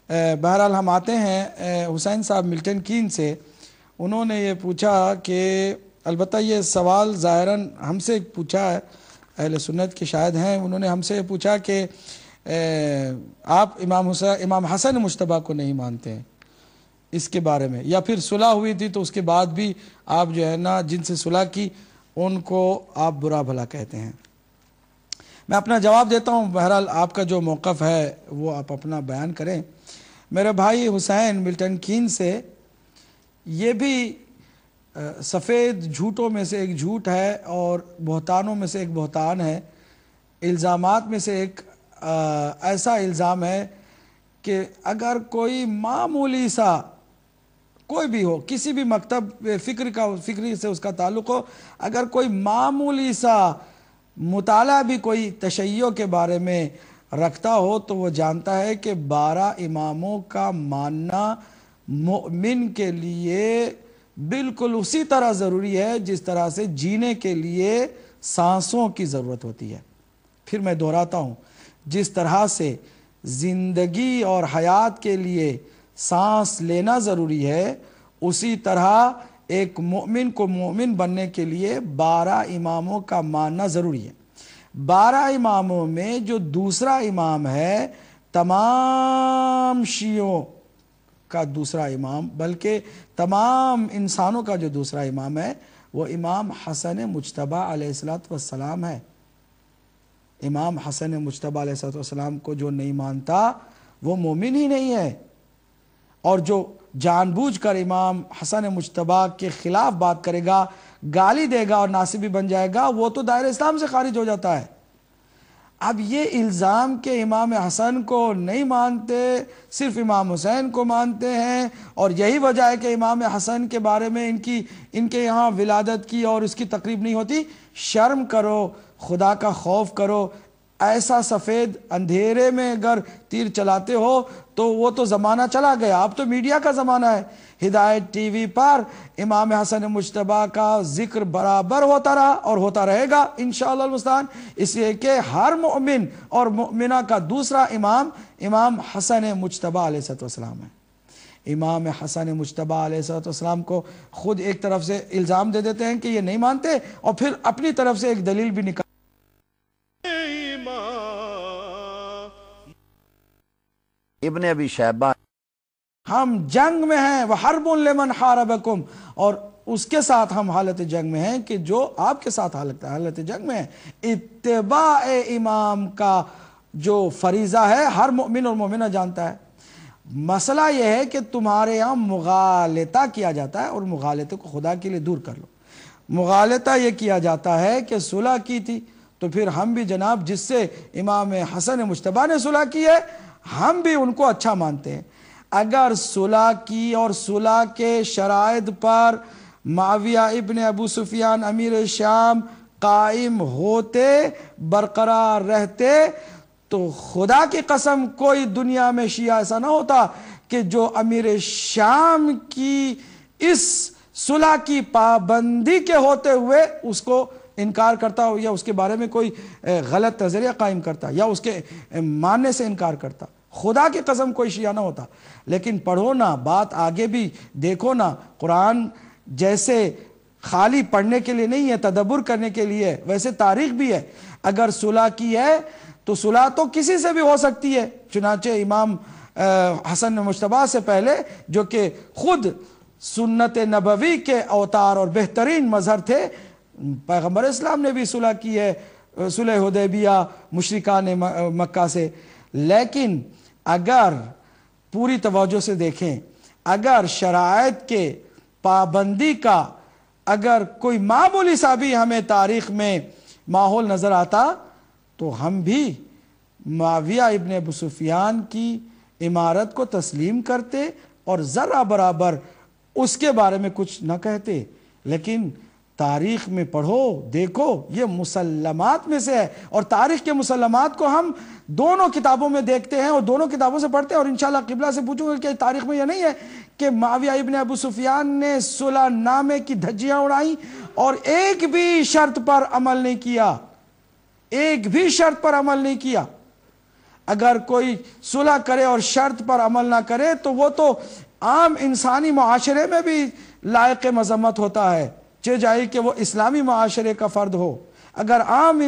بہرحال ہم آتے ہیں حسین صاحب ملٹن کین سے. انہوں نے یہ پوچھا کہ البتہ یہ سوال ظاہراً ہم سے پوچھا ہے، اہل سنت کے شاید ہیں، انہوں نے ہم سے پوچھا کہ آپ امام حسن مجتبیٰ کو نہیں مانتے ہیں، اس کے بارے میں، یا پھر صلح ہوئی تھی تو اس کے بعد بھی آپ جو ہے نا جن سے صلح کی ان کو آپ برا بھلا کہتے ہیں. میں اپنا جواب دیتا ہوں، بہرحال آپ کا جو موقف ہے وہ آپ اپنا بیان کریں. میرے بھائی حسین ملٹن کین سے یہ بھی سفید جھوٹوں میں سے ایک جھوٹ ہے اور بہتانوں میں سے ایک بہتان ہے. الزامات میں سے ایک ایسا الزام ہے کہ اگر کوئی معمولی سا کوئی بھی ہو، کسی بھی مکتب فکری سے اس کا تعلق ہو، اگر کوئی معمولی سا مطالعہ بھی کوئی تشیع کے بارے میں رکھتا ہو تو وہ جانتا ہے کہ 12 اماموں کا ماننا مؤمن کے لیے بالکل اسی طرح ضروری ہے جس طرح سے جینے کے لیے سانسوں کی ضرورت ہوتی ہے. پھر میں دہراتا ہوں، جس طرح سے زندگی اور حیات کے لیے سانس لینا ضروری ہے، اسی طرح ایک مومن کو مومن بننے کے لیے 12 اماموں کا ماننا ضروری ہے. 12 اماموں میں جو دوسرا امام ہے، تمام شیعوں کا دوسرا امام، بلکہ تمام انسانوں کا جو دوسرا امام ہے، وہ امام حسن مجتبیٰ علیہ السلام ہے. امام حسن مجتبیٰ علیہ السلام کو جو نہیں مانتا وہ مومن ہی نہیں ہے، اور جو جان بوجھ کر امام حسن مجتبیٰ کے خلاف بات کرے گا، گالی دے گا اور ناصبی بن جائے گا، وہ تو دائرہ اسلام سے خارج ہو جاتا ہے. اب یہ الزام کہ امام حسن کو نہیں مانتے، صرف امام حسین کو مانتے ہیں، اور یہی وجہ ہے کہ امام حسن کے بارے میں ان کے یہاں ولادت کی اور اس کی تقریب نہیں ہوتی. شرم کرو، خدا کا خوف کرو. ایسا سفید اندھیرے میں اگر تیر چلاتے ہو تو وہ تو زمانہ چلا گیا، اب تو میڈیا کا زمانہ ہے. ہدایت ٹی وی پر امام حسن مجتبیٰ کا ذکر برابر ہوتا رہا اور ہوتا رہے گا انشاءاللہ المستعان، اس لیے کہ ہر مؤمن اور مؤمنہ کا دوسرا امام حسن مجتبیٰ علیہ السلام ہے. امام حسن مجتبیٰ علیہ السلام کو خود ایک طرف سے الزام دے دیتے ہیں کہ یہ نہیں مانتے، اور پھر اپنی طرف سے ایک دلیل بھی نکال. ابن ابی شیبہ، ہم جنگ میں ہیں، وَحَرْبٌ لِمَنْ حَارَبَكُمْ، اور اس کے ساتھ ہم حالت جنگ میں ہیں کہ جو آپ کے ساتھ حالت جنگ میں ہے. اتباع امام کا جو فریضہ ہے ہر مؤمن اور مومنہ جانتا ہے. مسئلہ یہ ہے کہ تمہارے یہاں مغالطہ کیا جاتا ہے، اور مغالطے کو خدا کے لیے دور کر لو. مغالطہ یہ کیا جاتا ہے کہ صلح کی تھی تو پھر ہم بھی جناب جس سے امام حسن مجتبیٰ نے صلح کی ہے ہم بھی ان کو اچھا مانتے ہیں. اگر صلح کی اور صلح کے شرائط پر معاویہ ابن ابو سفیان امیر شام قائم ہوتے، برقرار رہتے، تو خدا کی قسم کوئی دنیا میں شیعہ ایسا نہ ہوتا کہ جو امیر شام کی اس صلح کی پابندی کے ہوتے ہوئے اس کو انکار کرتا ہو، یا اس کے بارے میں کوئی غلط نظریہ قائم کرتا، یا اس کے ماننے سے انکار کرتا. خدا کی قسم کوئی شیعہ نہ ہوتا. لیکن پڑھو نا، بات آگے بھی دیکھو نا، قرآن جیسے خالی پڑھنے کے لیے نہیں ہے، تدبر کرنے کے لیے، ویسے تاریخ بھی ہے. اگر صلح کی ہے تو صلح تو کسی سے بھی ہو سکتی ہے. چنانچہ امام حسن مجتبیٰ سے پہلے جو کہ خود سنت نبوی کے اوتار اور بہترین مظہر تھے، پیغمبر اسلام نے بھی صلح کی ہے، صلح حدیبیہ مشرکان مکہ سے. لیکن اگر پوری توجہ سے دیکھیں، اگر شرائط کے پابندی کا اگر کوئی معمولی سا بھی ہمیں تاریخ میں ماحول نظر آتا تو ہم بھی معاویہ ابن ابو سفیان کی امارت کو تسلیم کرتے اور ذرہ برابر اس کے بارے میں کچھ نہ کہتے. لیکن تاریخ میں پڑھو، دیکھو، یہ مسلمات میں سے ہے، اور تاریخ کے مسلمات کو ہم دونوں کتابوں میں دیکھتے ہیں اور دونوں کتابوں سے پڑھتے ہیں. اور انشاءاللہ قبلہ سے پوچھوں گا کہ تاریخ میں یہ نہیں ہے کہ معاویہ ابن ابو سفیان نے صلح نامے کی دھجیاں اڑائیں اور ایک بھی شرط پر عمل نہیں کیا، ایک بھی شرط پر عمل نہیں کیا. اگر کوئی صلح کرے اور شرط پر عمل نہ کرے تو وہ تو عام انسانی معاشرے میں بھی لائق مذمت ہوتا ہے، چاہے جائے کہ وہ اسلامی معاشرے کا فرد ہو۔ اگر عام